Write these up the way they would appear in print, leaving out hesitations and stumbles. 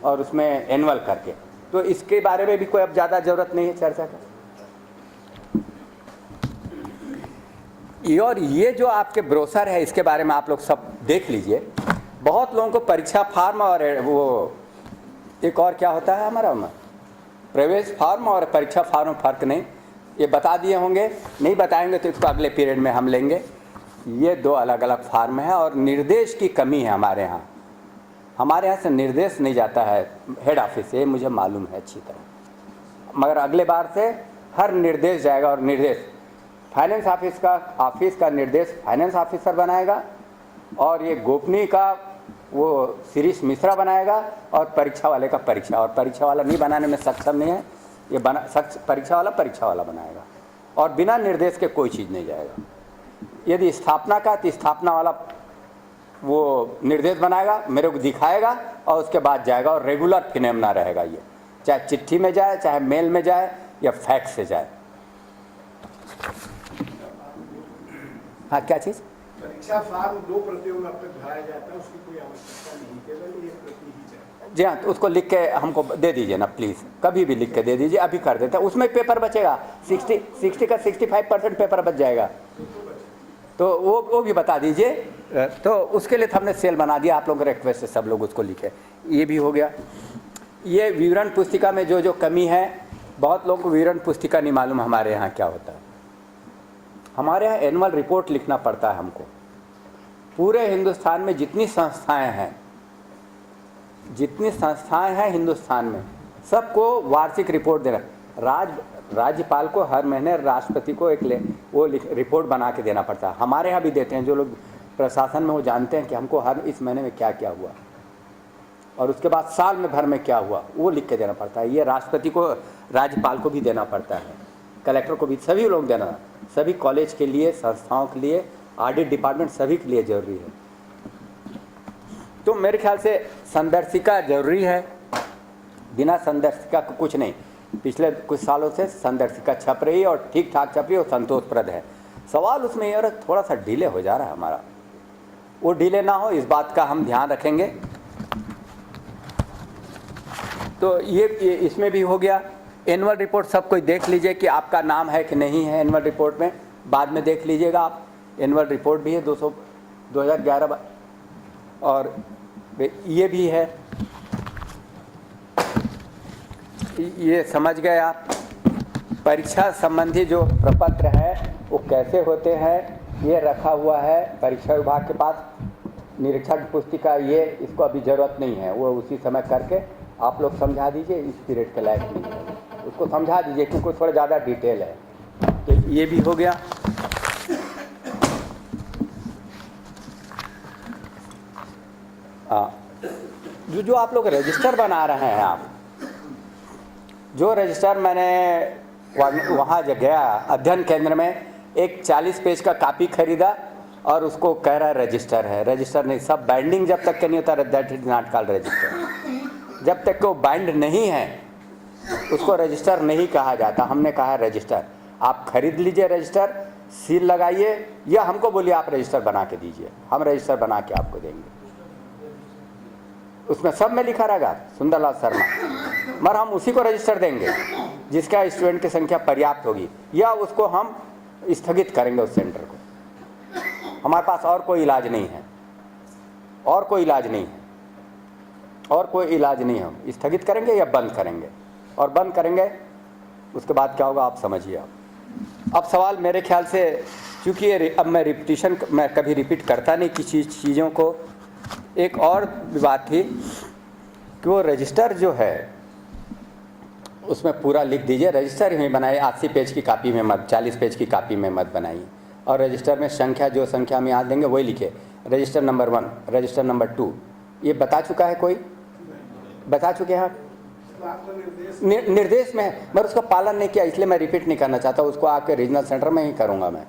और उसमें एनुअल करके, तो इसके बारे में भी कोई अब ज़्यादा ज़रूरत नहीं है चर्चा का। और ये जो आपके ब्रोशर है इसके बारे में आप लोग सब देख लीजिए। बहुत लोगों को परीक्षा फार्म और वो एक और क्या होता है हमारा प्रवेश फार्म और परीक्षा फार्म फर्क नहीं, ये बता दिए होंगे, नहीं बताएंगे तो इसको अगले पीरियड में हम लेंगे। ये दो अलग अलग फार्म है और निर्देश की कमी है हमारे यहाँ। हमारे यहाँ से निर्देश नहीं जाता है हेड ऑफिस से, मुझे मालूम है अच्छी तरह, मगर अगले बार से हर निर्देश जाएगा। और निर्देश फाइनेंस ऑफिस का निर्देश फाइनेंस ऑफिसर बनाएगा और ये गोपनीय का वो शिरीष मिश्रा बनाएगा और परीक्षा वाले का परीक्षा, और परीक्षा वाला नहीं बनाने में सक्षम नहीं है, ये परीक्षा वाला बनाएगा और बिना निर्देश के कोई चीज़ नहीं जाएगा। यदि स्थापना का तो स्थापना वाला वो निर्देश बनाएगा, मेरे को दिखाएगा और उसके बाद जाएगा, और रेगुलर फिनोमेना रहेगा ये, चाहे चिट्ठी में जाए, चाहे मेल में जाए या फैक्स से जाए। हाँ, क्या चीज़? परीक्षा फार्म 2 प्रतियों में अब तक भराया जाता है, उसकी कोई आवश्यकता नहीं, केवल 1 प्रति ही चाहिए। जी हाँ, तो उसको लिख के हमको दे दीजिए ना प्लीज़, कभी भी लिख के दे दीजिए, अभी कर देते हैं। उसमें पेपर बचेगा 60 का 65% पेपर बच जाएगा, तो वो भी बता दीजिए। तो उसके लिए तो हमने सेल बना दिया, आप लोगों के रिक्वेस्ट से सब लोग उसको लिखे। ये भी हो गया। ये विवरण पुस्तिका में जो कमी है, बहुत लोगों को विवरण पुस्तिका नहीं मालूम हमारे यहाँ क्या होता है। हमारे यहाँ एनुअल रिपोर्ट लिखना पड़ता है हमको। पूरे हिंदुस्तान में जितनी संस्थाएं हैं हिंदुस्तान में, सबको वार्षिक रिपोर्ट देना। राज्यपाल को हर महीने राष्ट्रपति को रिपोर्ट बना के देना पड़ता है। हमारे यहाँ भी देते हैं, जो लोग प्रशासन में वो जानते हैं कि हमको हर इस महीने में क्या क्या हुआ, और उसके बाद साल में भर में क्या हुआ वो लिख के देना पड़ता है। ये राष्ट्रपति को, राज्यपाल को भी देना पड़ता है, कलेक्टर को भी, सभी लोग देना, सभी कॉलेज के लिए, संस्थाओं के लिए, ऑडिट डिपार्टमेंट सभी के लिए ज़रूरी है। तो मेरे ख्याल से संदर्शिका जरूरी है, बिना संदर्शिका को कुछ नहीं। पिछले कुछ सालों से संदर्शिका छप रही है और ठीक ठाक छप रही है और संतोषप्रद है। सवाल उसमें ये थोड़ा सा डिले हो जा रहा है हमारा, वो डिले ना हो इस बात का हम ध्यान रखेंगे। तो ये इसमें भी हो गया। एनुअल रिपोर्ट सब कोई देख लीजिए कि आपका नाम है कि नहीं है एनुअल रिपोर्ट में, बाद में देख लीजिएगा आप। एनुअल रिपोर्ट भी है 2011 और ये भी है, ये समझ गए आप। परीक्षा संबंधी जो प्रपत्र है वो कैसे होते हैं, ये रखा हुआ है परीक्षा विभाग के पास। निरीक्षक पुस्तिका ये, इसको अभी ज़रूरत नहीं है, वो उसी समय करके आप लोग समझा दीजिए, इस पीरियड के लायक नहीं है, उसको समझा दीजिए क्योंकि थोड़ा ज़्यादा डिटेल है। तो ये भी हो गया। जो आप लोग रजिस्टर बना रहे हैं, आप जो रजिस्टर, मैंने वहाँ गया अध्ययन केंद्र में, एक 40 पेज का कापी खरीदा और उसको कह रहा है रजिस्टर है। रजिस्टर नहीं, सब बाइंडिंग जब तक के नहीं होता, that is not called register. जब तक वो बाइंड नहीं है उसको रजिस्टर नहीं कहा जाता। हमने कहा है रजिस्टर। आप खरीद लीजिए रजिस्टर, सील लगाइए, या हमको बोलिए आप रजिस्टर बना के दीजिए, हम रजिस्टर बना के आपको देंगे। उसमें सब में लिखा रहेगा सुंदरलाल शर्मा, मगर हम उसी को रजिस्टर देंगे जिसका स्टूडेंट की संख्या पर्याप्त होगी, या उसको हम स्थगित करेंगे उस सेंटर को। हमारे पास और कोई इलाज नहीं है, और कोई इलाज नहीं है, और कोई इलाज नहीं है। हम स्थगित करेंगे या बंद करेंगे, और बंद करेंगे उसके बाद क्या होगा आप समझिए। अब सवाल मेरे ख्याल से, चूँकि अब मैं कभी रिपीट करता नहीं किसी चीज़ों को। एक और बात थी कि वो रजिस्टर जो है उसमें पूरा लिख दीजिए, रजिस्टर ही बनाइए, 80 पेज की कापी में मत, 40 पेज की कापी में मत बनाइए। और रजिस्टर में संख्या, जो संख्या हम याद देंगे वही लिखिए। रजिस्टर नंबर 1, रजिस्टर नंबर 2, ये बता चुका है कोई? बता चुके हैं आप? निर्देश में है, मगर उसका पालन नहीं किया, इसलिए मैं रिपीट नहीं करना चाहता। उसको आपके रीजनल सेंटर में ही करूँगा मैं।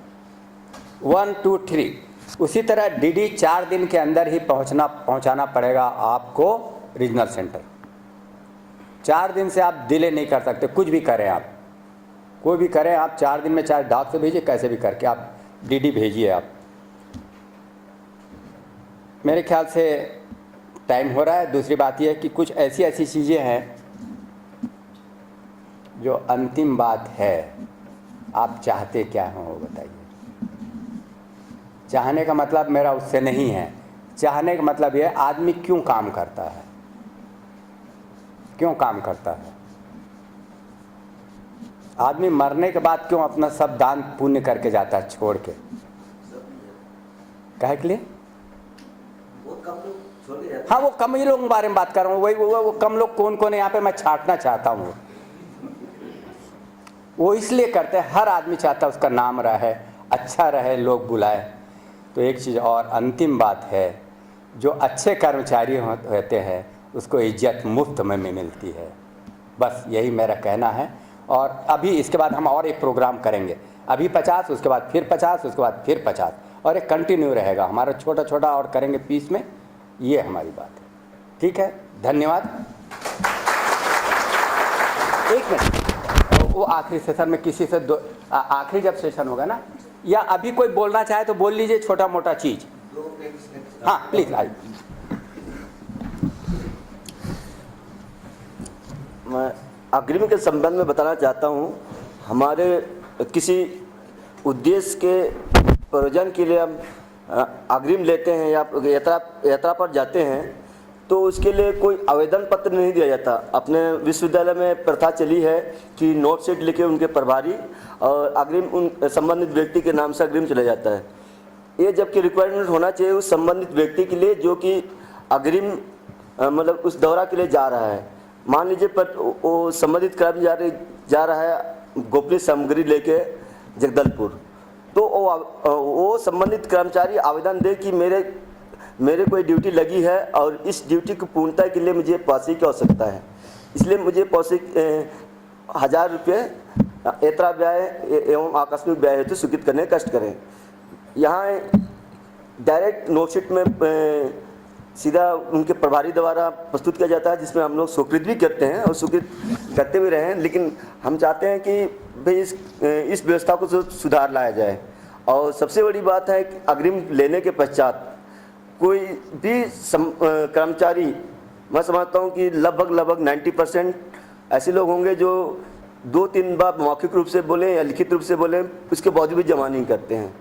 1, 2, 3। उसी तरह डीडी 4 दिन के अंदर ही पहुंचाना पड़ेगा आपको रीजनल सेंटर। 4 दिन से आप डिले नहीं कर सकते, कुछ भी करें आप, कोई भी करें आप, 4 दिन में, चाहे डाक से भेजिए, कैसे भी करके आप डीडी भेजिए आप। मेरे ख्याल से टाइम हो रहा है। दूसरी बात यह है कि कुछ ऐसी ऐसी चीज़ें हैं जो अंतिम बात है, आप चाहते क्या हो वो बताइए। चाहने का मतलब मेरा उससे नहीं है, चाहने का मतलब यह आदमी क्यों काम करता है, क्यों काम करता है। आदमी मरने के बाद क्यों अपना सब दान पुण्य करके जाता है छोड़ के, काहे के लिए? हाँ वो कम ही लोगों के बारे में बात कर रहा हूँ, वही वो कम लोग कौन कौन है यहाँ पे मैं छांटना चाहता हूँ। वो इसलिए करते हैं, हर आदमी चाहता है उसका नाम रहे, अच्छा रहे, लोग बुलाए। तो एक चीज़ और अंतिम बात है, जो अच्छे कर्मचारी होते हैं उसको इज्जत मुफ्त में मिलती है। बस यही मेरा कहना है। और अभी इसके बाद हम और एक प्रोग्राम करेंगे, अभी 50, उसके बाद फिर 50, उसके बाद फिर 50, और एक कंटिन्यू रहेगा हमारा, छोटा छोटा और करेंगे पीस में। ये हमारी बात है, ठीक है। धन्यवाद। एक मिनट, वो आखिरी सेशन में किसी से आखिरी जब सेशन होगा ना, या अभी कोई बोलना चाहे तो बोल लीजिए, छोटा मोटा चीज़। हाँ प्लीज़ आइए। मैं अग्रिम के संबंध में बताना चाहता हूँ। हमारे किसी उद्देश्य के प्रयोजन के लिए हम अग्रिम लेते हैं या यात्रा पर जाते हैं, तो उसके लिए कोई आवेदन पत्र नहीं दिया जाता। अपने विश्वविद्यालय में प्रथा चली है कि नोट शीट लिखे उनके प्रभारी और अग्रिम उन संबंधित व्यक्ति के नाम से अग्रिम चला जाता है। ये जबकि रिक्वायरमेंट होना चाहिए उस संबंधित व्यक्ति के लिए जो कि अग्रिम मतलब उस दौरा के लिए जा रहा है। मान लीजिए पर वो संबंधित कर्मचारी जा रहा है गोपनीय सामग्री लेके जगदलपुर, तो वो संबंधित कर्मचारी आवेदन दे कि मेरे कोई ड्यूटी लगी है और इस ड्यूटी की पूर्णता के लिए मुझे पैसे की आवश्यकता है, इसलिए मुझे पैसे 1000 रुपये यात्रा व्यय एवं आकस्मिक व्यय हेतु स्वीकृत करने का कष्ट करें। यहाँ डायरेक्ट नोटशीट में सीधा उनके प्रभारी द्वारा प्रस्तुत किया जाता है, जिसमें हम लोग स्वीकृत भी करते हैं और स्वीकृत करते भी रहे हैं। लेकिन हम चाहते हैं कि भाई इस व्यवस्था को सुधार लाया जाए। और सबसे बड़ी बात है कि अग्रिम लेने के पश्चात कोई भी कर्मचारी, मैं समझता हूँ कि लगभग 90% ऐसे लोग होंगे जो 2-3 बार मौखिक रूप से बोलें या लिखित रूप से बोलें, उसके बावजूद भी जमा नहीं करते हैं।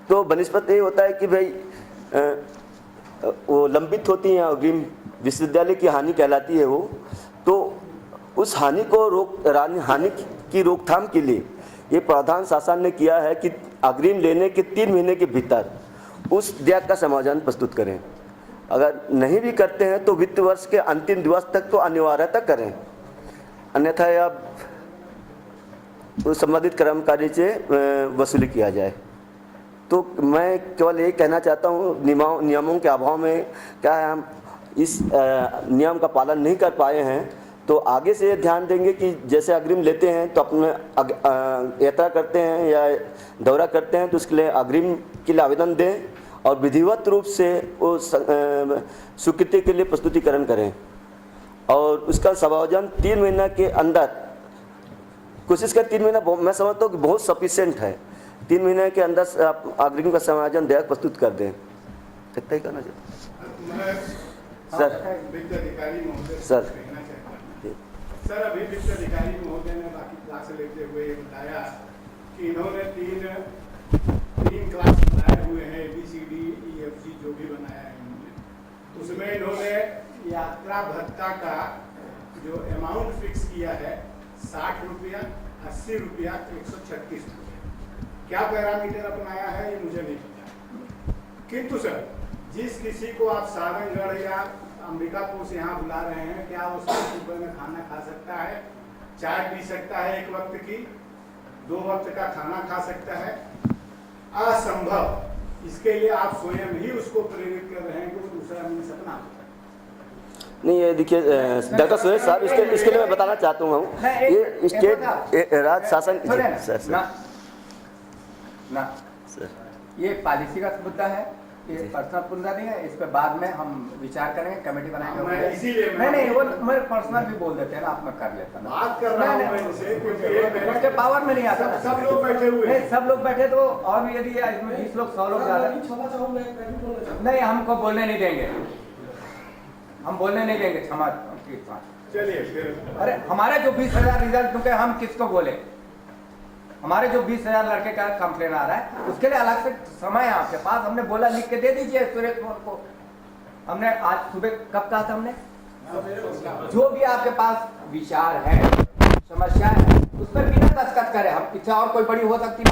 तो बनस्पत ये होता है कि भाई वो लंबित होती हैं, अग्रिम विश्वविद्यालय की हानि कहलाती है वो। तो उस हानि की रोकथाम के लिए ये प्रावधान शासन ने किया है कि अग्रिम लेने के 3 महीने के भीतर उस देयक का समाधान प्रस्तुत करें। अगर नहीं भी करते हैं तो वित्त वर्ष के अंतिम दिवस तक तो अनिवार्यता करें, अन्यथा आप उस संबंधित कर्मचारी से वसूली किया जाए। तो मैं केवल ये कहना चाहता हूँ, नियमों के अभाव में क्या है, हम इस नियम का पालन नहीं कर पाए हैं, तो आगे से ध्यान देंगे कि जैसे अग्रिम लेते हैं तो अपने यात्रा करते हैं या दौरा करते हैं तो उसके लिए अग्रिम के लिए आवेदन दें और विधिवत रूप से उस स्वीकृति के लिए प्रस्तुतिकरण करें और उसका समायोजन 3 महीना के अंदर कोशिश कर। 3 महीना मैं समझता हूँ कि बहुत सफिशिएंट है। 3 महीने के अंदर आप अग्रिम का समायोजन देयक प्रस्तुत कर दें। इतना ही करना चाहिए सर। सर अभी वित्त अधिकारी महोदय ने बाकी क्लास लेते हुए बताया कि इन्होंने तीन क्लास बनाए हुए हैं, ABCD EFG जो भी बनाया है इन्होंने, उसमें इन्होंने यात्रा भत्ता का जो अमाउंट फिक्स किया है 60 रुपया, 80 रुपया, 136 रुपया। क्या पैरामीटर अपनाया है ये मुझे नहीं पता, किंतु सर जिस किसी को आप सारंगगढ़ या अंबिकापुर से यहाँ बुला रहे हैं, क्या वो 60 रुपये में खाना खा सकता है, चाय पी सकता है, 1 वक्त की 2 वक्त का खाना खा सकता है? असंभव। इसके लिए आप स्वयं ही उसको प्रेरित कर रहे हैं कि वो दूसरा सपना। नहीं ये देखिए डॉक्टर सुरेश साहब, इसके लिए मैं बताना चाहता हूँ, ये स्टेट राज्य शासन सर ये पॉलिसी का मुद्दा है, ये पर्सनल मुद्दा नहीं है। इस पे बाद में हम विचार करेंगे, कमेटी बनाएंगे। इसीलिए नहीं वो मेरे पर्सनल भी बोल देते हैं ना, आप मैं कर लेता ना, बात कर रहा हूं मैं इनसे, क्योंकि उसके पावर में नहीं आता। सब लोग बैठे हुए हैं, सब लोग बैठे तो और भी यदि इसमें 20 लोग 100 लोग ज्यादा नहीं, हमको बोलने नहीं देंगे। हम बोलने नहीं देंगे, क्षमा। चलिए फिर अरे हमारे जो 20,000 रिजल्ट चुके हम किसको बोले? हमारे जो 20,000 लड़के का कंप्लेन आ रहा है उसके लिए अलग से समय है आपके पास। हमने बोला लिख के दे दीजिए सुरेश मोहन को। हमने आज सुबह कब कहा था हमने? जो भी आपके पास विचार है, समस्या है, उस पर बिना दस्तखत करे, हम पीछे और कोई बड़ी हो सकती है।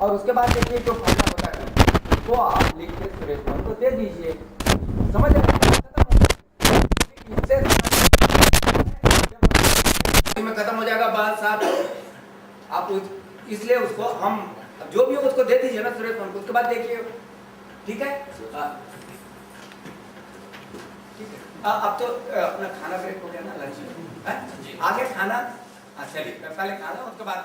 और उसके बाद देखिए जो फायदा होता है वो आप लिख के सुरेश मोहन को दे दीजिए। समझ रहे हैं? इससे में खत्म हो जाएगा बात साहब। आप इसलिए उसको हम जो भी हो उसको दे दीजिए ना सुरेश मोहन को, उसके बाद देखिए। ठीक है? ठीक है। अब तो अपना खाना ब्रेक हो गया ना, लंच आगे खाना। चलिए पहले खाना उसके बाद